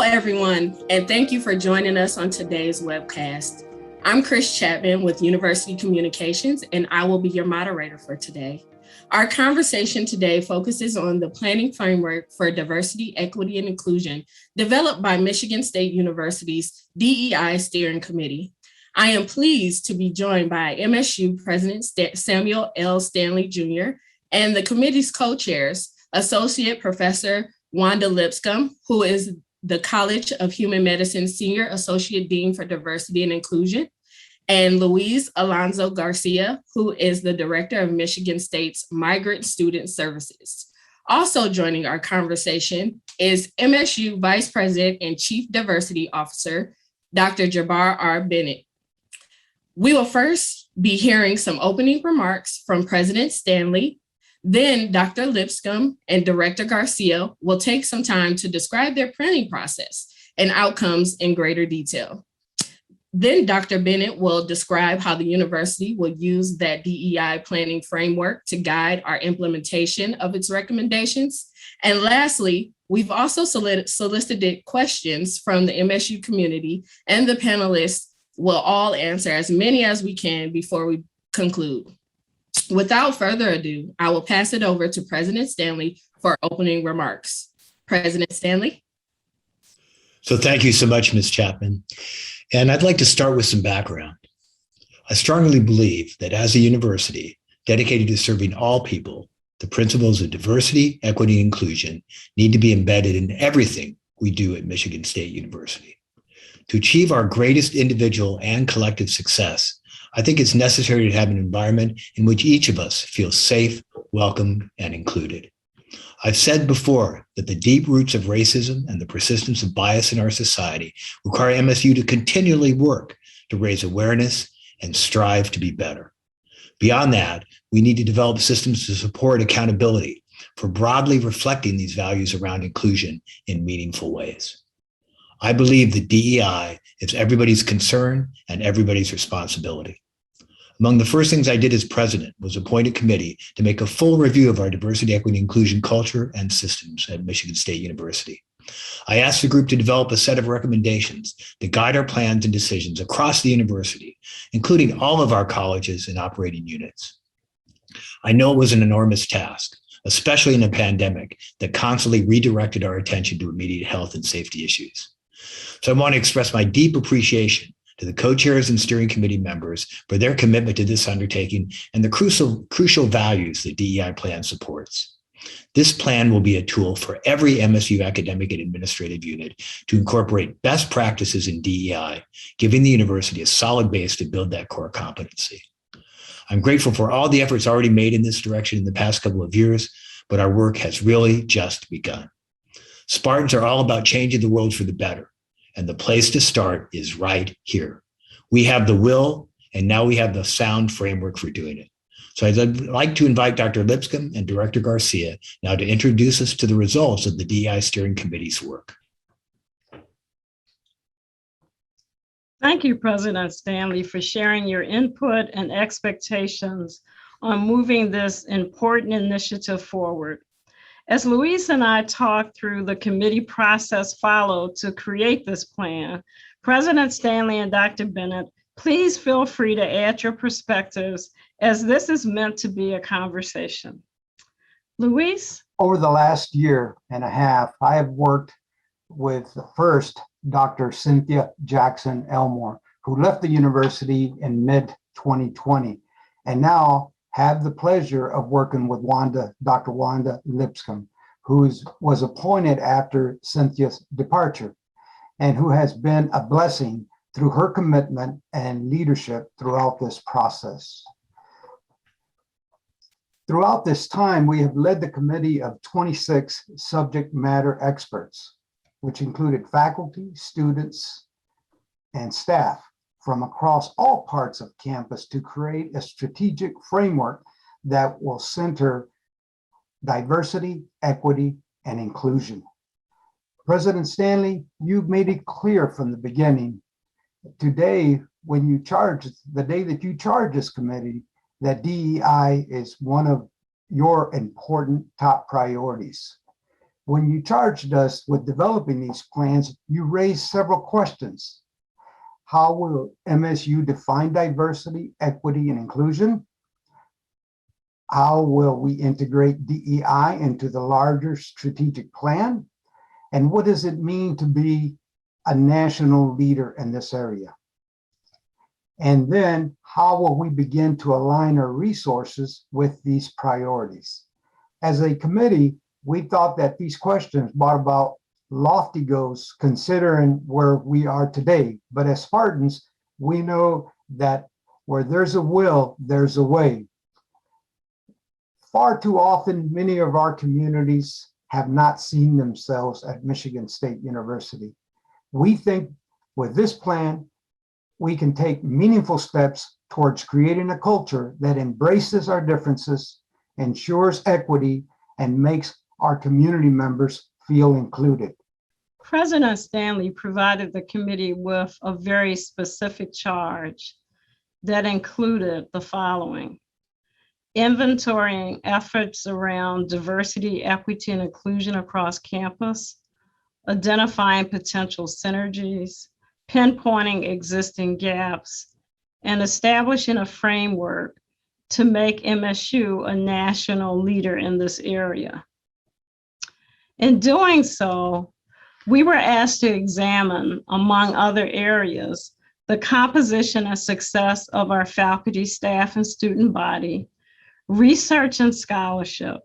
everyone, and thank you for joining us on today's webcast. I'm Chris Chapman with University Communications, and I will be your moderator for today. Our conversation today focuses on the planning framework for diversity, equity, and inclusion developed by Michigan State University's DEI Steering Committee. I am pleased to be joined by MSU President Samuel L. Stanley Jr. and the committee's co-chairs, Associate Professor Wanda Lipscomb, who is the College of Human Medicine Senior Associate Dean for Diversity and Inclusion, and Alonzo Garcia, who is the Director of Michigan State's Migrant Student Services. Also joining our conversation is MSU Vice President and Chief Diversity Officer, Dr. Jabbar R. Bennett. We will first be hearing some opening remarks from President Stanley. Then Dr. Lipscomb and Director Garcia will take some time to describe their planning process and outcomes in greater detail. Then Dr. Bennett will describe how the university will use that DEI planning framework to guide our implementation of its recommendations. And lastly, we've also solicited questions from the MSU community, and the panelists will all answer as many as we can before we conclude. Without further ado, I will pass it over to President Stanley for opening remarks. President Stanley. So thank you so much, Ms. Chapman. And I'd like to start with some background. I strongly believe that as a university dedicated to serving all people, the principles of diversity, equity, and inclusion need to be embedded in everything we do at Michigan State University. To achieve our greatest individual and collective success, I think it's necessary to have an environment in which each of us feels safe, welcome, and included. I've said before that the deep roots of racism and the persistence of bias in our society require MSU to continually work to raise awareness and strive to be better. Beyond that, we need to develop systems to support accountability for broadly reflecting these values around inclusion in meaningful ways. I believe that DEI is everybody's concern and everybody's responsibility. Among the first things I did as president was appoint a committee to make a full review of our diversity, equity, and inclusion culture and systems at Michigan State University. I asked the group to develop a set of recommendations that guide our plans and decisions across the university, including all of our colleges and operating units. I know it was an enormous task, especially in a pandemic that constantly redirected our attention to immediate health and safety issues. So I want to express my deep appreciation to the co-chairs and steering committee members for their commitment to this undertaking and the crucial values the DEI plan supports. This plan will be a tool for every MSU academic and administrative unit to incorporate best practices in DEI, giving the university a solid base to build that core competency. I'm grateful for all the efforts already made in this direction in the past couple of years, but our work has really just begun. Spartans are all about changing the world for the better. And the place to start is right here. We have the will, and now we have the sound framework for doing it. So I'd like to invite Dr. Lipscomb and Director Garcia now to introduce us to the results of the DEI Steering Committee's work. Thank you, President Stanley, for sharing your input and expectations on moving this important initiative forward. As Louise and I talked through the committee process followed to create this plan, President Stanley and Dr. Bennett, please feel free to add your perspectives as this is meant to be a conversation. Louise? Over the last year and a half, I have worked with the first Dr. Cynthia Jackson Elmore, who left the university in mid-2020, and now have the pleasure of working with Dr. Wanda Lipscomb, who was appointed after Cynthia's departure, and who has been a blessing through her commitment and leadership throughout this process. Throughout this time, we have led the committee of 26 subject matter experts, which included faculty, students, and staff from across all parts of campus to create a strategic framework that will center diversity, equity, and inclusion. President Stanley, you've made it clear from the beginning, today, the day that you charge this committee, that DEI is one of your important top priorities. When you charged us with developing these plans, you raised several questions. How will MSU define diversity, equity, and inclusion? How will we integrate DEI into the larger strategic plan? And what does it mean to be a national leader in this area? And then how will we begin to align our resources with these priorities? As a committee, we thought that these questions brought about lofty goals considering where we are today. But as Spartans, we know that where there's a will, there's a way. Far too often, many of our communities have not seen themselves at Michigan State University. We think with this plan, we can take meaningful steps towards creating a culture that embraces our differences, ensures equity, and makes our community members feel included. President Stanley provided the committee with a very specific charge that included the following: inventorying efforts around diversity, equity, and inclusion across campus, identifying potential synergies, pinpointing existing gaps, and establishing a framework to make MSU a national leader in this area. In doing so, we were asked to examine, among other areas, the composition and success of our faculty, staff, and student body, research and scholarship,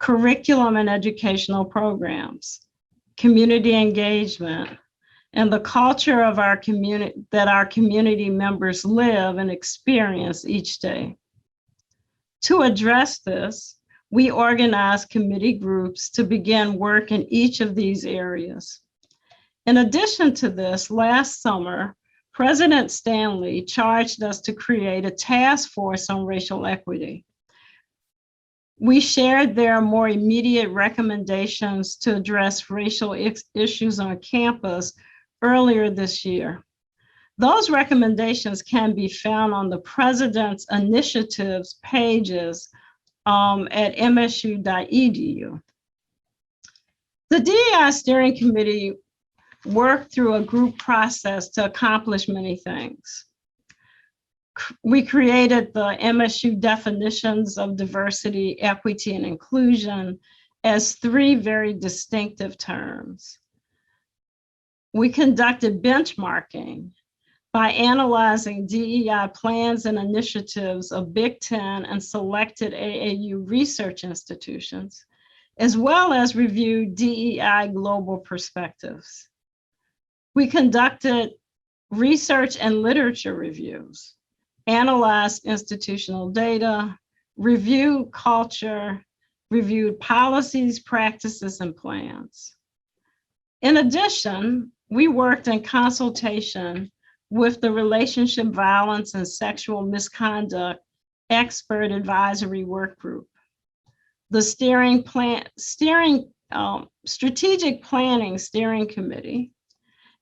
curriculum and educational programs, community engagement, and the culture of our community that our community members live and experience each day. To address this, we organized committee groups to begin work in each of these areas. In addition to this, last summer, President Stanley charged us to create a task force on racial equity. We shared their more immediate recommendations to address racial issues on campus earlier this year. Those recommendations can be found on the President's initiatives pages at msu.edu. The DEI Steering Committee worked through a group process to accomplish many things. We created the MSU definitions of diversity, equity, and inclusion as three very distinctive terms. We conducted benchmarking by analyzing DEI plans and initiatives of Big Ten and selected AAU research institutions, as well as reviewed DEI global perspectives. We conducted research and literature reviews, analyzed institutional data, reviewed culture, reviewed policies, practices, and plans. In addition, we worked in consultation with the Relationship Violence and Sexual Misconduct Expert Advisory Work Group, the Strategic Planning Steering Committee,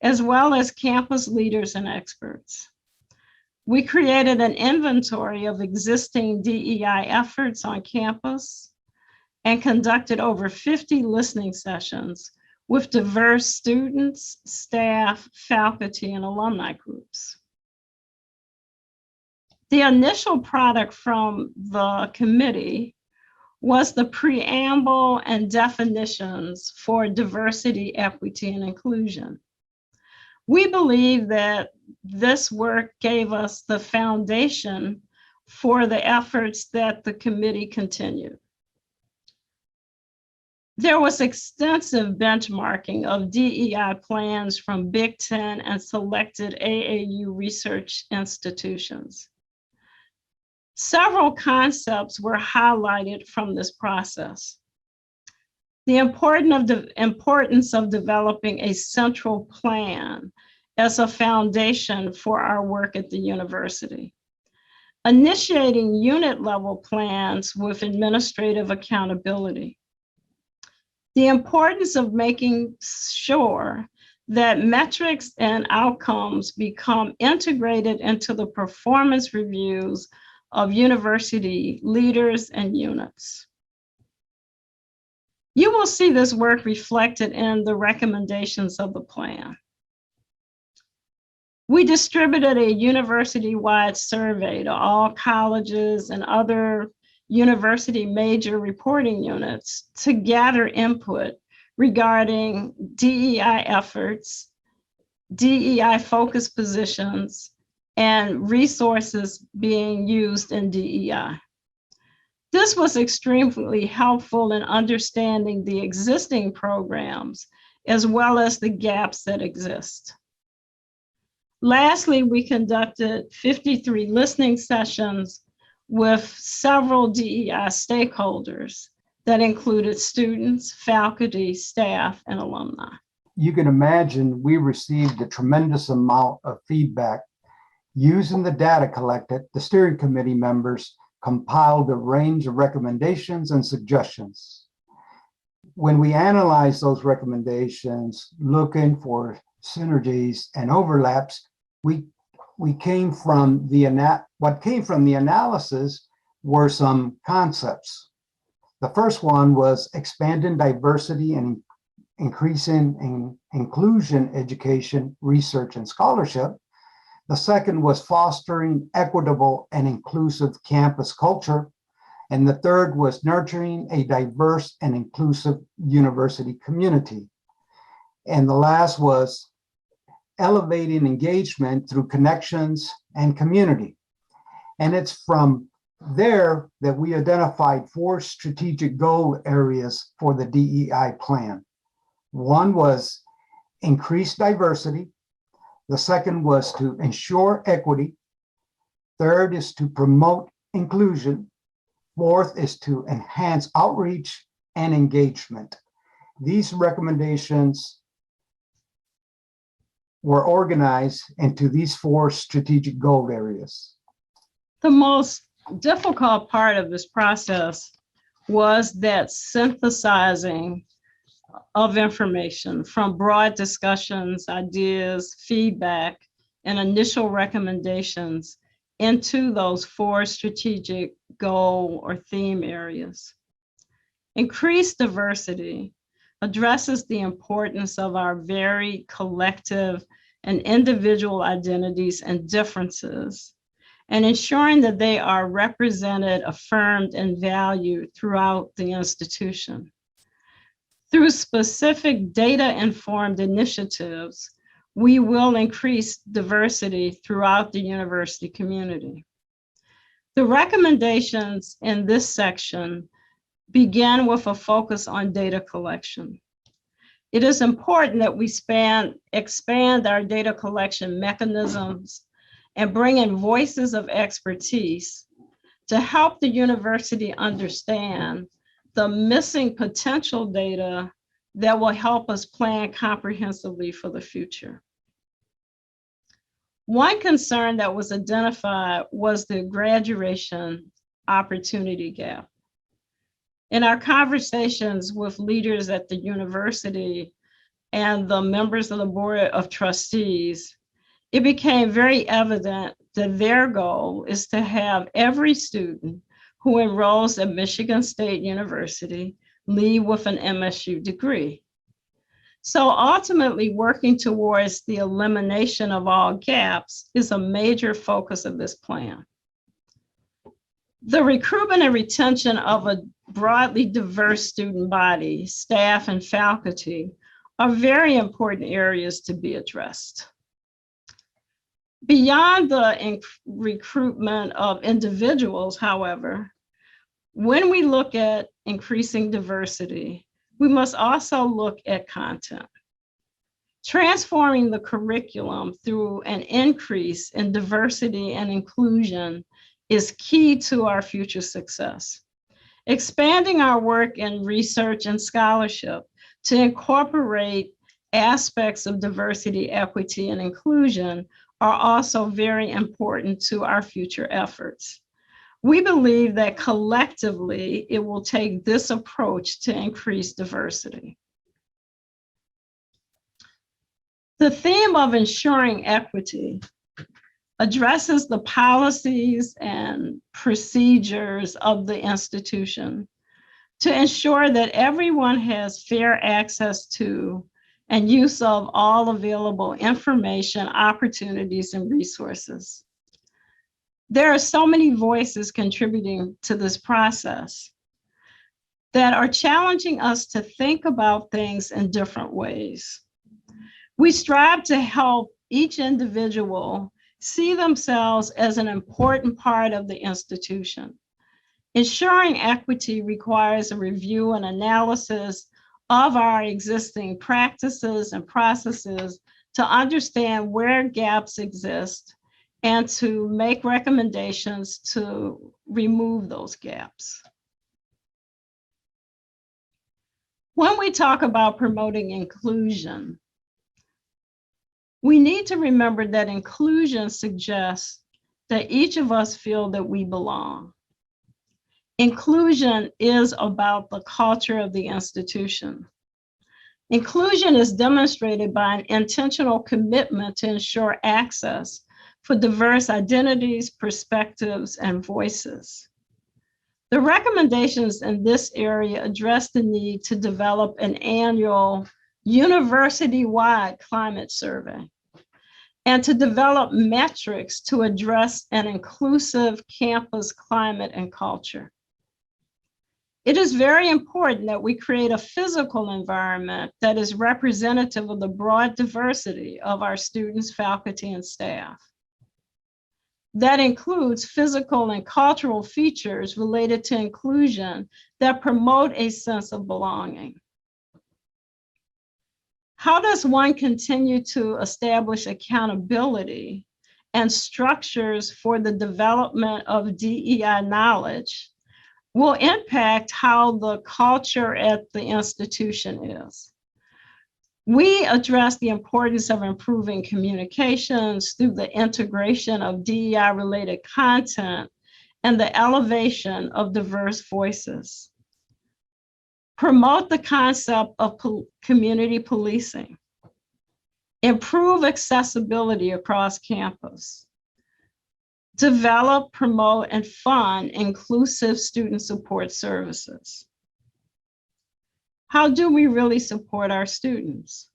as well as campus leaders and experts. We created an inventory of existing DEI efforts on campus and conducted over 50 listening sessions with diverse students, staff, faculty, and alumni groups. The initial product from the committee was the preamble and definitions for diversity, equity, and inclusion. We believe that this work gave us the foundation for the efforts that the committee continued. There was extensive benchmarking of DEI plans from Big Ten and selected AAU research institutions. Several concepts were highlighted from this process. The importance of developing a central plan as a foundation for our work at the university. Initiating unit-level plans with administrative accountability. The importance of making sure that metrics and outcomes become integrated into the performance reviews of university leaders and units. You will see this work reflected in the recommendations of the plan. We distributed a university-wide survey to all colleges and other university major reporting units to gather input regarding DEI efforts, DEI focused positions, and resources being used in DEI. This was extremely helpful in understanding the existing programs as well as the gaps that exist. Lastly, we conducted 53 listening sessions with several DEI stakeholders that included students, faculty, staff, and alumni. You can imagine we received a tremendous amount of feedback. Using the data collected, the steering committee members compiled a range of recommendations and suggestions. When we analyzed those recommendations, looking for synergies and overlaps, what came from the analysis were some concepts. The first one was expanding diversity and increasing inclusion, education, research, and scholarship. The second was fostering equitable and inclusive campus culture. And the third was nurturing a diverse and inclusive university community. And the last was elevating engagement through connections and community. And it's from there that we identified 4 strategic goal areas for the DEI plan. One was increase diversity. The second was to ensure equity. Third is to promote inclusion. Fourth is to enhance outreach and engagement. These recommendations were organized into these 4 strategic goal areas. The most difficult part of this process was that synthesizing of information from broad discussions, ideas, feedback, and initial recommendations into those 4 strategic goal or theme areas. Increased diversity addresses the importance of our very collective and individual identities and differences, and ensuring that they are represented, affirmed, and valued throughout the institution. Through specific data-informed initiatives, we will increase diversity throughout the university community. The recommendations in this section begin with a focus on data collection. It is important that we expand our data collection mechanisms and bring in voices of expertise to help the university understand the missing potential data that will help us plan comprehensively for the future. One concern that was identified was the graduation opportunity gap. In our conversations with leaders at the university and the members of the Board of Trustees, it became very evident that their goal is to have every student who enrolls at Michigan State University leave with an MSU degree. So ultimately, working towards the elimination of all gaps is a major focus of this plan. The recruitment and retention of a broadly diverse student body, staff, and faculty are very important areas to be addressed. Beyond the recruitment of individuals, however, when we look at increasing diversity, we must also look at content. Transforming the curriculum through an increase in diversity and inclusion is key to our future success. Expanding our work in research and scholarship to incorporate aspects of diversity, equity, and inclusion are also very important to our future efforts. We believe that collectively, it will take this approach to increase diversity. The theme of ensuring equity addresses the policies and procedures of the institution to ensure that everyone has fair access to and use of all available information, opportunities, and resources. There are so many voices contributing to this process that are challenging us to think about things in different ways. We strive to help each individual see themselves as an important part of the institution. Ensuring equity requires a review and analysis of our existing practices and processes to understand where gaps exist and to make recommendations to remove those gaps. When we talk about promoting inclusion, we need to remember that inclusion suggests that each of us feel that we belong. Inclusion is about the culture of the institution. Inclusion is demonstrated by an intentional commitment to ensure access for diverse identities, perspectives, and voices. The recommendations in this area address the need to develop an annual university-wide climate survey and to develop metrics to address an inclusive campus climate and culture. It is very important that we create a physical environment that is representative of the broad diversity of our students, faculty, and staff. That includes physical and cultural features related to inclusion that promote a sense of belonging. How does one continue to establish accountability and structures for the development of DEI knowledge will impact how the culture at the institution is. We address the importance of improving communications through the integration of DEI-related content and the elevation of diverse voices. Promote the concept of community policing. Improve accessibility across campus. Develop, promote, and fund inclusive student support services. How do we really support our students?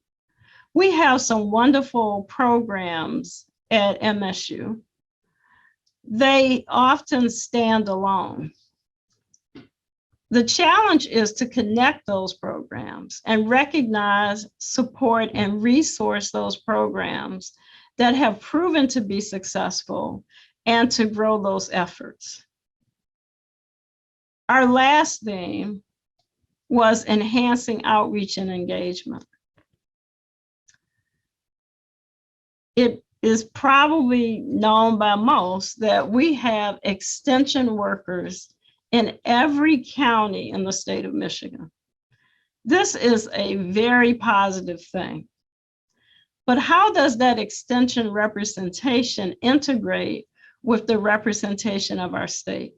We have some wonderful programs at MSU. They often stand alone. The challenge is to connect those programs and recognize, support, and resource those programs that have proven to be successful and to grow those efforts. Our last theme was enhancing outreach and engagement. It is probably known by most that we have extension workers in every county in the state of Michigan. This is a very positive thing. But how does that extension representation integrate with the representation of our state?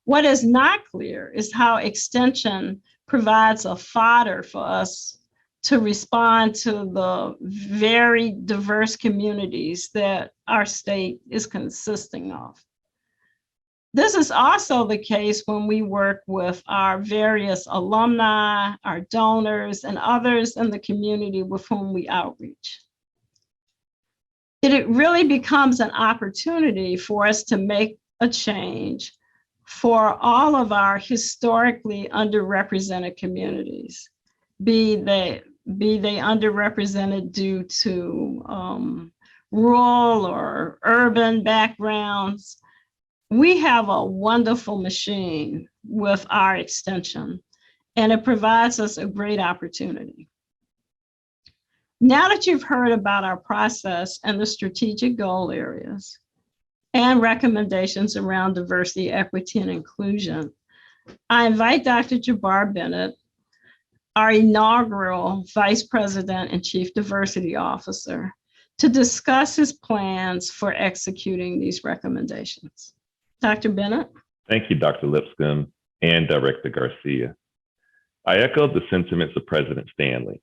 What is not clear is how extension provides a fodder for us to respond to the very diverse communities that our state is consisting of. This is also the case when we work with our various alumni, our donors, and others in the community with whom we outreach. It really becomes an opportunity for us to make a change for all of our historically underrepresented communities, be they underrepresented due to rural or urban backgrounds. We have a wonderful machine with our extension, and it provides us a great opportunity. Now that you've heard about our process and the strategic goal areas and recommendations around diversity, equity, and inclusion, I invite Dr. Jabbar Bennett, our inaugural Vice President and Chief Diversity Officer, to discuss his plans for executing these recommendations. Dr. Bennett? Thank you, Dr. Lipscomb and Director Garcia. I echo the sentiments of President Stanley.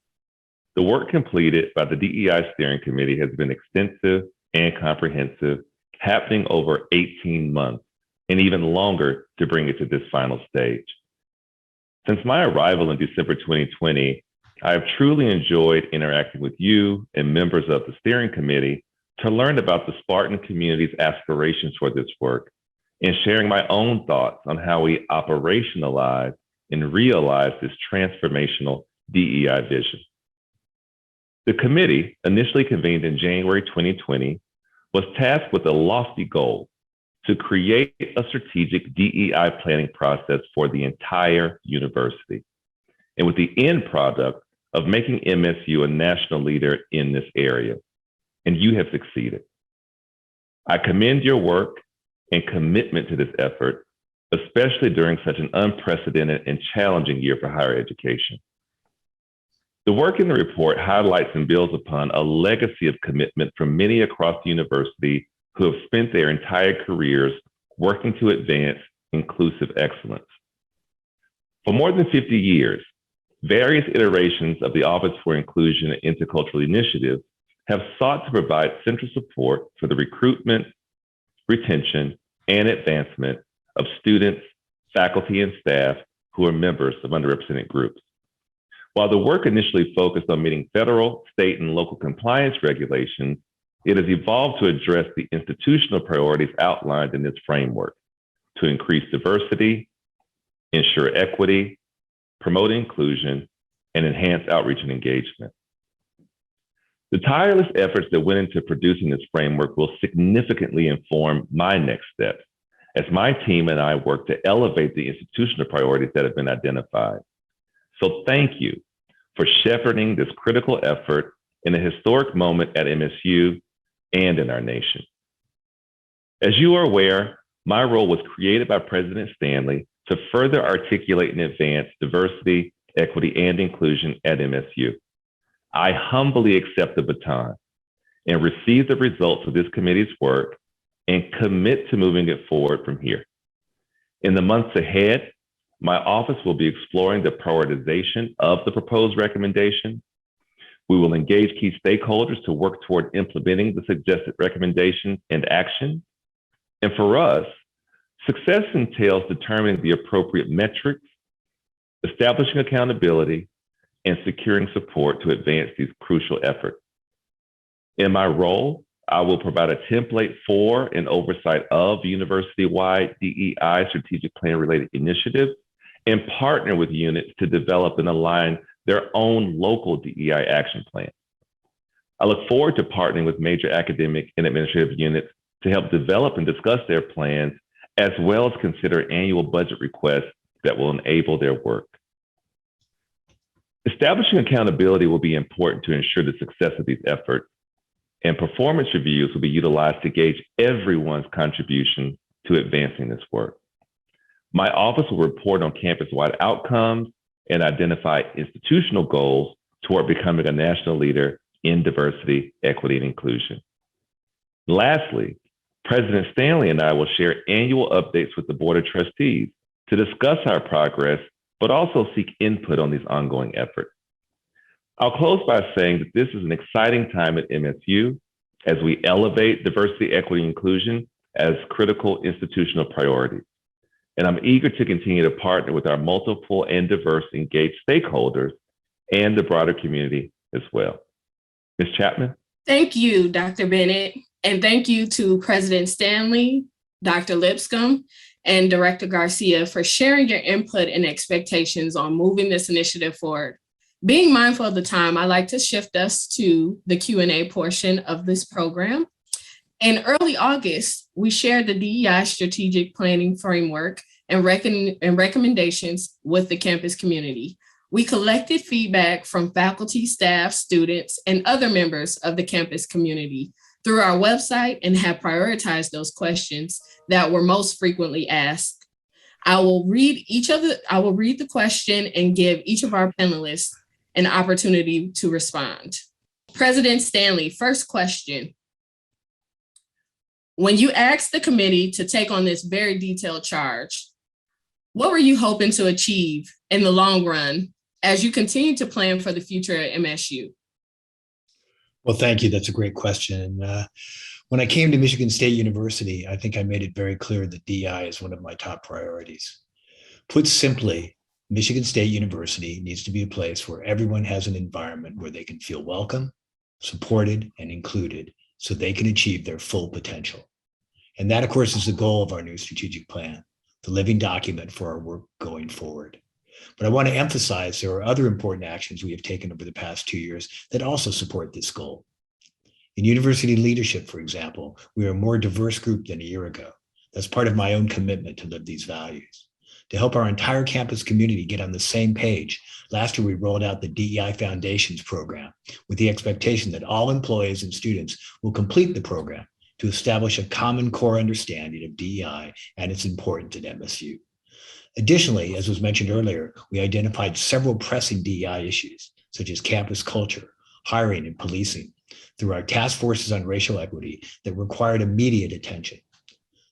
The work completed by the DEI Steering Committee has been extensive and comprehensive, happening over 18 months and even longer to bring it to this final stage. Since my arrival in December 2020, I have truly enjoyed interacting with you and members of the steering committee to learn about the Spartan community's aspirations for this work and sharing my own thoughts on how we operationalize and realize this transformational DEI vision. The committee, initially convened in January 2020, was tasked with a lofty goal to create a strategic DEI planning process for the entire university, and with the end product of making MSU a national leader in this area. And you have succeeded. I commend your work and commitment to this effort, especially during such an unprecedented and challenging year for higher education. The work in the report highlights and builds upon a legacy of commitment from many across the university who have spent their entire careers working to advance inclusive excellence. For more than 50 years, various iterations of the Office for Inclusion and Intercultural Initiatives have sought to provide central support for the recruitment, retention, and advancement of students, faculty, and staff who are members of underrepresented groups. While the work initially focused on meeting federal, state, and local compliance regulations, it has evolved to address the institutional priorities outlined in this framework to increase diversity, ensure equity, promote inclusion, and enhance outreach and engagement. The tireless efforts that went into producing this framework will significantly inform my next steps as my team and I work to elevate the institutional priorities that have been identified. So thank you for shepherding this critical effort in a historic moment at MSU and in our nation. As you are aware, my role was created by President Stanley to further articulate and advance diversity, equity, and inclusion at MSU. I humbly accept the baton and receive the results of this committee's work and commit to moving it forward from here. In the months ahead, my office will be exploring the prioritization of the proposed recommendation. We will engage key stakeholders to work toward implementing the suggested recommendations and actions. And for us, success entails determining the appropriate metrics, establishing accountability, and securing support to advance these crucial efforts. In my role, I will provide a template for and oversight of university-wide DEI strategic plan related initiatives and partner with units to develop and align their own local DEI action plan. I look forward to partnering with major academic and administrative units to help develop and discuss their plans, as well as consider annual budget requests that will enable their work. Establishing accountability will be important to ensure the success of these efforts, and performance reviews will be utilized to gauge everyone's contribution to advancing this work. My office will report on campus-wide outcomes and identify institutional goals toward becoming a national leader in diversity, equity, and inclusion. Lastly, President Stanley and I will share annual updates with the Board of Trustees to discuss our progress, but also seek input on these ongoing efforts. I'll close by saying that this is an exciting time at MSU as we elevate diversity, equity, and inclusion as critical institutional priorities. And I'm eager to continue to partner with our multiple and diverse engaged stakeholders and the broader community as well. Ms. Chapman? Thank you, Dr. Bennett. And thank you to President Stanley, Dr. Lipscomb, and Director Garcia for sharing your input and expectations on moving this initiative forward. Being mindful of the time, I'd like to shift us to the Q&A portion of this program. In early August, we shared the DEI Strategic Planning Framework and recommendations with the campus community. We collected feedback from faculty, staff, students, and other members of the campus community through our website and have prioritized those questions that were most frequently asked. I will read the question and give each of our panelists an opportunity to respond. President Stanley, first question. When you asked the committee to take on this very detailed charge, what were you hoping to achieve in the long run as you continue to plan for the future at MSU? Well, thank you. That's a great question. When I came to Michigan State University, I think I made it very clear that DEI is one of my top priorities. Put simply, Michigan State University needs to be a place where everyone has an environment where they can feel welcome, supported, and included so they can achieve their full potential. And that, of course, is the goal of our new strategic plan, the living document for our work going forward. But I want to emphasize there are other important actions we have taken over the past 2 years that also support this goal. In university leadership, for example, we are a more diverse group than a year ago. That's part of my own commitment to live these values. To help our entire campus community get on the same page, last year we rolled out the DEI Foundations program with the expectation that all employees and students will complete the program to establish a common core understanding of DEI and its importance at MSU. Additionally, as was mentioned earlier, we identified several pressing DEI issues, such as campus culture, hiring, and policing, through our task forces on racial equity that required immediate attention.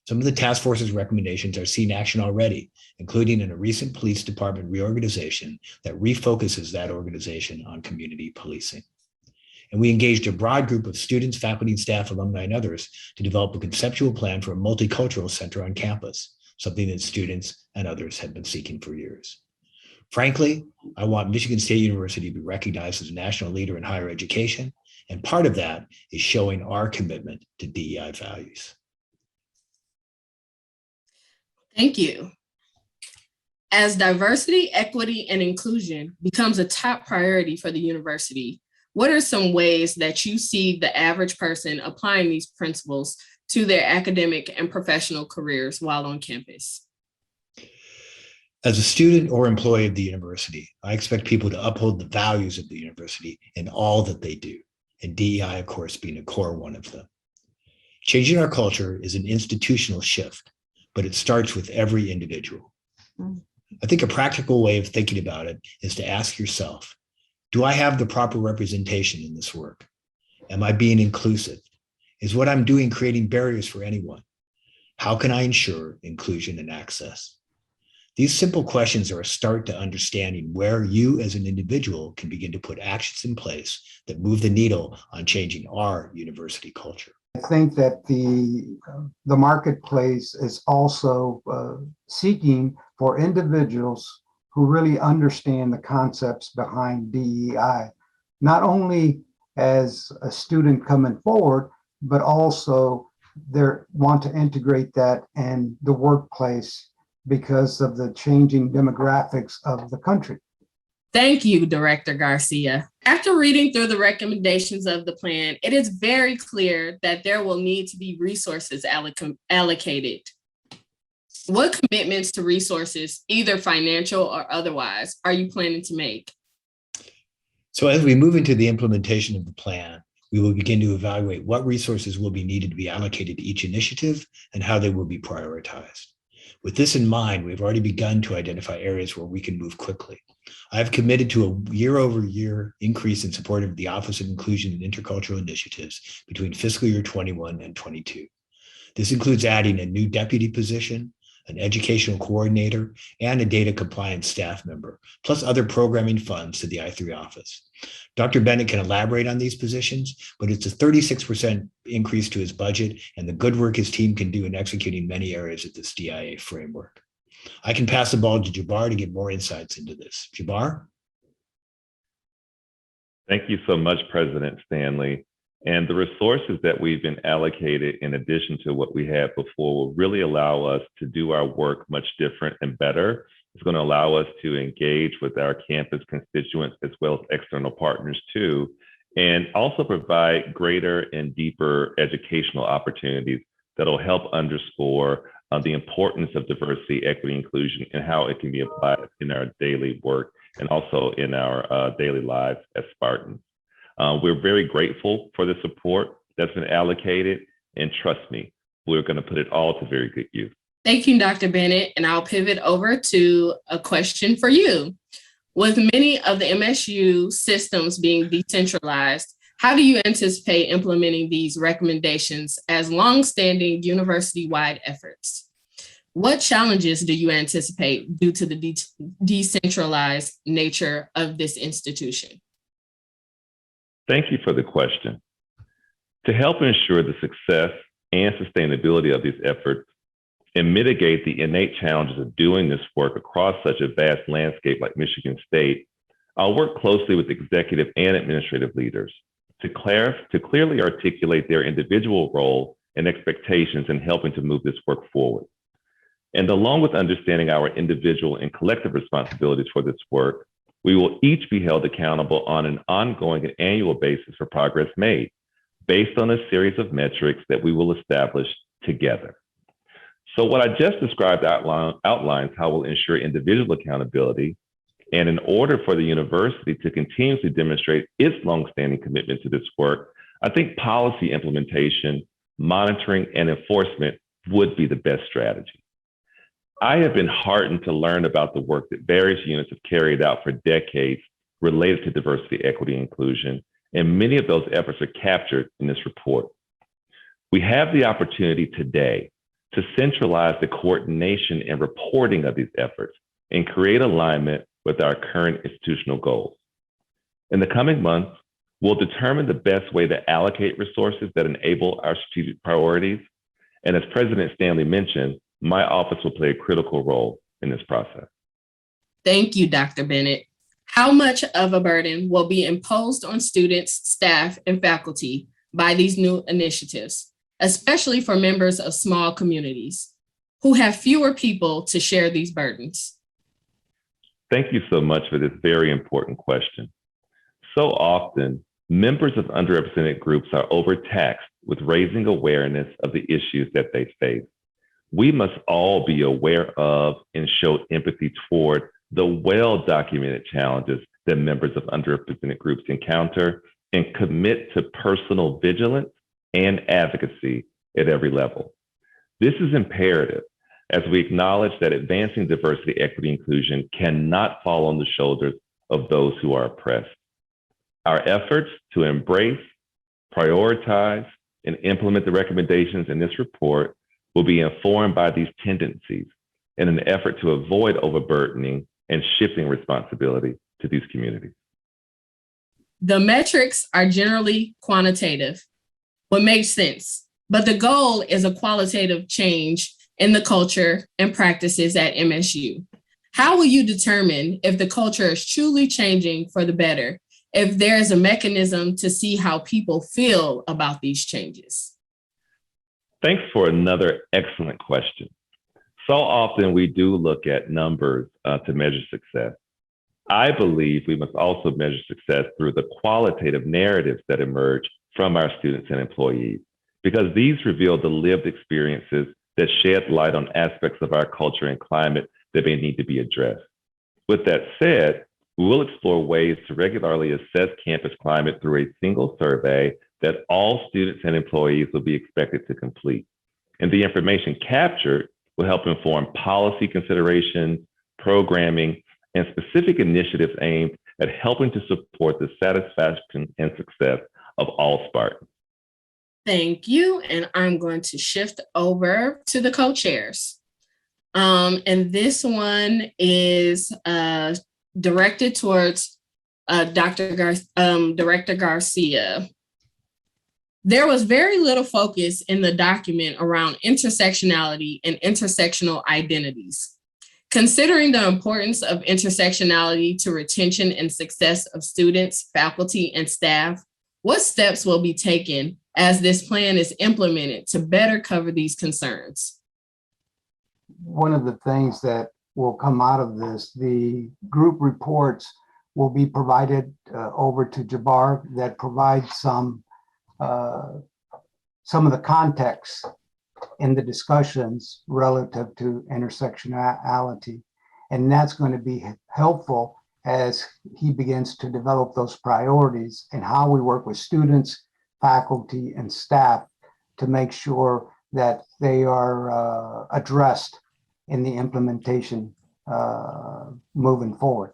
Some of the task force's recommendations are seeing action already, including in a recent police department reorganization that refocuses that organization on community policing. And we engaged a broad group of students, faculty, and staff, alumni, and others to develop a conceptual plan for a multicultural center on campus, something that students and others have been seeking for years. Frankly, I want Michigan State University to be recognized as a national leader in higher education, and part of that is showing our commitment to DEI values. Thank you. As diversity, equity, and inclusion becomes a top priority for the university, what are some ways that you see the average person applying these principles to their academic and professional careers while on campus? As a student or employee of the university, I expect people to uphold the values of the university in all that they do, and DEI, of course, being a core one of them. Changing our culture is an institutional shift, but it starts with every individual. I think a practical way of thinking about it is to ask yourself, do I have the proper representation in this work? Am I being inclusive? Is what I'm doing creating barriers for anyone? How can I ensure inclusion and access? These simple questions are a start to understanding where you as an individual can begin to put actions in place that move the needle on changing our university culture. I think that the marketplace is also seeking for individuals who really understand the concepts behind DEI, not only as a student coming forward, but also they want to integrate that in the workplace because of the changing demographics of the country. Thank you, Director Garcia. After reading through the recommendations of the plan, it is very clear that there will need to be resources allocated. What commitments to resources, either financial or otherwise, are you planning to make? So as we move into the implementation of the plan, we will begin to evaluate what resources will be needed to be allocated to each initiative and how they will be prioritized. With this in mind, we've already begun to identify areas where we can move quickly. I have committed to a year-over-year increase in support of the Office of Inclusion and Intercultural Initiatives between fiscal year 21 and 22. This includes adding a new deputy position, an educational coordinator, and a data compliance staff member, plus other programming funds to the I3 office. Dr. Bennett can elaborate on these positions, but it's a 36% increase to his budget and the good work his team can do in executing many areas of this DIA framework. I can pass the ball to Jabbar to get more insights into this. Jabbar? Thank you so much, President Stanley. And the resources that we've been allocated in addition to what we had before will really allow us to do our work much different and better. It's going to allow us to engage with our campus constituents as well as external partners too, and also provide greater and deeper educational opportunities that'll help underscore the importance of diversity, equity, inclusion, and how it can be applied in our daily work and also in our daily lives as Spartans. We're very grateful for the support that's been allocated, and trust me, we're going to put it all to very good use. Thank you, Dr. Bennett, and I'll pivot over to a question for you. With many of the MSU systems being decentralized, how do you anticipate implementing these recommendations as longstanding university-wide efforts? What challenges do you anticipate due to the decentralized nature of this institution? Thank you for the question. To help ensure the success and sustainability of these efforts and mitigate the innate challenges of doing this work across such a vast landscape like Michigan State, I'll work closely with executive and administrative leaders to clearly articulate their individual role and expectations in helping to move this work forward. And along with understanding our individual and collective responsibilities for this work, we will each be held accountable on an ongoing and annual basis for progress made, based on a series of metrics that we will establish together. So what I just described outlines how we'll ensure individual accountability. And in order for the university to continuously demonstrate its longstanding commitment to this work, I think policy implementation, monitoring, and enforcement would be the best strategy. I have been heartened to learn about the work that various units have carried out for decades related to diversity, equity, and inclusion, and many of those efforts are captured in this report. We have the opportunity today to centralize the coordination and reporting of these efforts and create alignment with our current institutional goals. In the coming months, we'll determine the best way to allocate resources that enable our strategic priorities. And as President Stanley mentioned, my office will play a critical role in this process. Thank you, Dr. Bennett. How much of a burden will be imposed on students, staff, and faculty by these new initiatives, especially for members of small communities who have fewer people to share these burdens? Thank you so much for this very important question. So often, members of underrepresented groups are overtaxed with raising awareness of the issues that they face. We must all be aware of and show empathy toward the well-documented challenges that members of underrepresented groups encounter and commit to personal vigilance and advocacy at every level. This is imperative as we acknowledge that advancing diversity, equity, and inclusion cannot fall on the shoulders of those who are oppressed. Our efforts to embrace, prioritize, and implement the recommendations in this report will be informed by these tendencies in an effort to avoid overburdening and shifting responsibility to these communities. The metrics are generally quantitative, what makes sense, but the goal is a qualitative change in the culture and practices at MSU. How will you determine if the culture is truly changing for the better, if there is a mechanism to see how people feel about these changes? Thanks for another excellent question. So often we do look at numbers to measure success. I believe we must also measure success through the qualitative narratives that emerge from our students and employees, because these reveal the lived experiences that shed light on aspects of our culture and climate that may need to be addressed. With that said, we will explore ways to regularly assess campus climate through a single survey that all students and employees will be expected to complete. And the information captured will help inform policy considerations, programming, and specific initiatives aimed at helping to support the satisfaction and success of all Spartans. Thank you. And I'm going to shift over to the co-chairs. And this one is directed towards Director Garcia. There was very little focus in the document around intersectionality and intersectional identities. Considering the importance of intersectionality to retention and success of students, faculty, and staff, what steps will be taken as this plan is implemented to better cover these concerns? One of the things that will come out of this, the group reports will be provided over to Jabbar that provides some of the context in the discussions relative to intersectionality. And that's going to be helpful as he begins to develop those priorities and how we work with students, faculty, and staff to make sure that they are addressed in the implementation moving forward.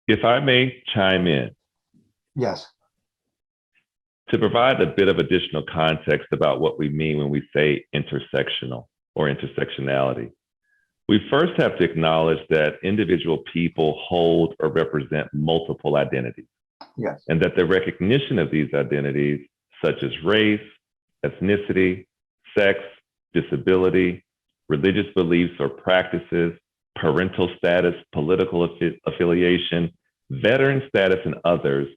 If I may chime in. Yes. To provide a bit of additional context about what we mean when we say intersectional or intersectionality, we first have to acknowledge that individual people hold or represent multiple identities. Yes. and that the recognition of these identities, such as race, ethnicity, sex, disability, religious beliefs or practices, parental status, political affiliation, veteran status, and others,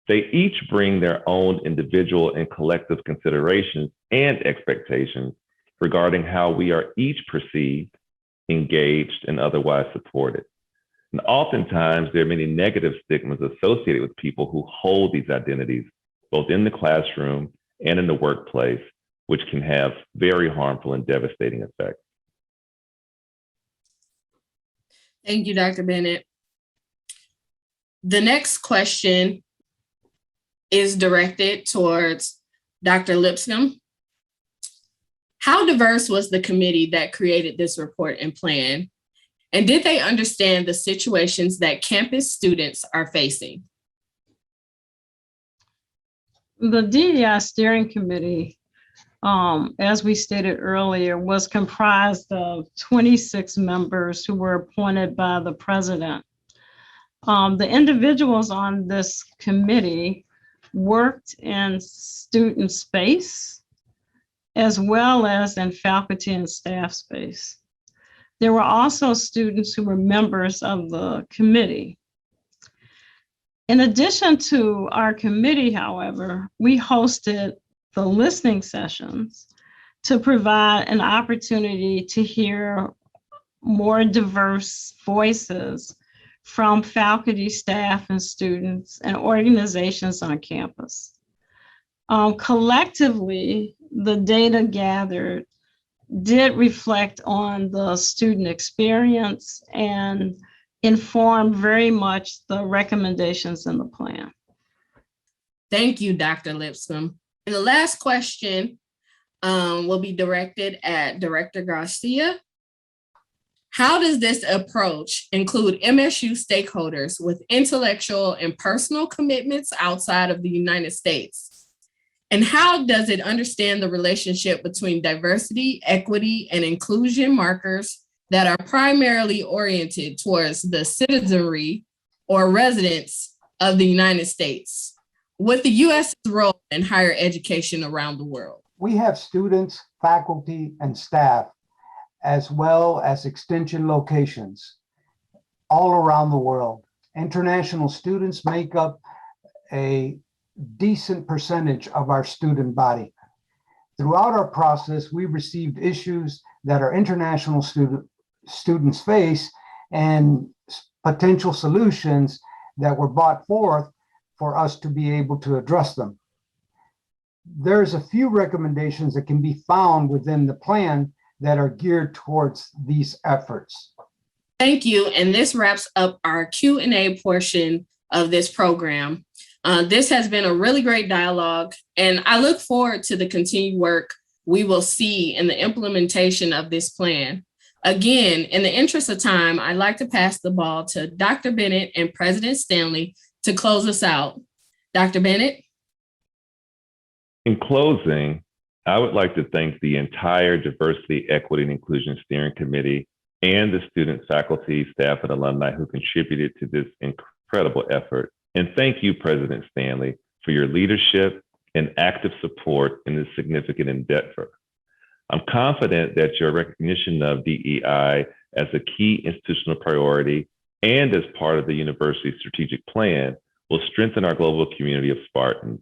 they each bring their own individual and collective considerations and expectations regarding how we are each perceived, engaged, and otherwise supported. And oftentimes, there are many negative stigmas associated with people who hold these identities, both in the classroom and in the workplace, which can have very harmful and devastating effects. Thank you, Dr. Bennett. The next question is directed towards Dr. Lipscomb. How diverse was the committee that created this report and plan? And did they understand the situations that campus students are facing? The DEI Steering Committee, as we stated earlier, was comprised of 26 members who were appointed by the president. The individuals on this committee worked in student space, as well as in faculty and staff space. There were also students who were members of the committee. In addition to our committee, however, we hosted the listening sessions to provide an opportunity to hear more diverse voices from faculty, staff, and students and organizations on campus. Collectively, the data gathered did reflect on the student experience and informed very much the recommendations in the plan. Thank you, Dr. Lipscomb. And the last question will be directed at Director Garcia. How does this approach include MSU stakeholders with intellectual and personal commitments outside of the United States? And how does it understand the relationship between diversity, equity, and inclusion markers that are primarily oriented towards the citizenry or residents of the United States with the U.S.'s role in higher education around the world? We have students, faculty, and staff, as well as extension locations all around the world. International students make up a decent percentage of our student body. Throughout our process, we received issues that our international students face and potential solutions that were brought forth for us to be able to address them. There's a few recommendations that can be found within the plan that are geared towards these efforts. Thank you. And this wraps up our Q&A portion of this program. This has been a really great dialogue, and I look forward to the continued work we will see in the implementation of this plan. Again, in the interest of time, I'd like to pass the ball to Dr. Bennett and President Stanley to close us out. Dr. Bennett? In closing, I would like to thank the entire Diversity, Equity, and Inclusion Steering Committee and the students, faculty, staff, and alumni who contributed to this incredible effort. And thank you, President Stanley, for your leadership and active support in this significant endeavor. I'm confident that your recognition of DEI as a key institutional priority and as part of the university's strategic plan will strengthen our global community of Spartans.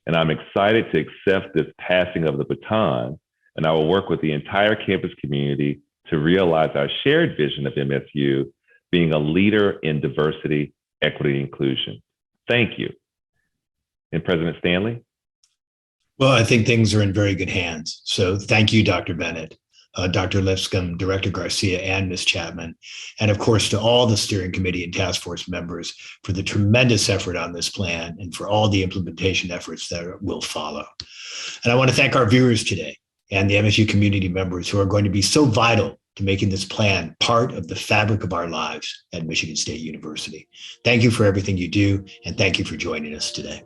And I'm excited to accept this passing of the baton, and I will work with the entire campus community to realize our shared vision of MSU being a leader in diversity, equity, and inclusion. Thank you. And President Stanley? Well, I think things are in very good hands. So thank you, Dr. Bennett, Dr. Lipscomb, Director Garcia, and Ms. Chapman. And of course, to all the steering committee and task force members for the tremendous effort on this plan and for all the implementation efforts that will follow. And I want to thank our viewers today and the MSU community members who are going to be so vital to making this plan part of the fabric of our lives at Michigan State University. Thank you for everything you do, and thank you for joining us today.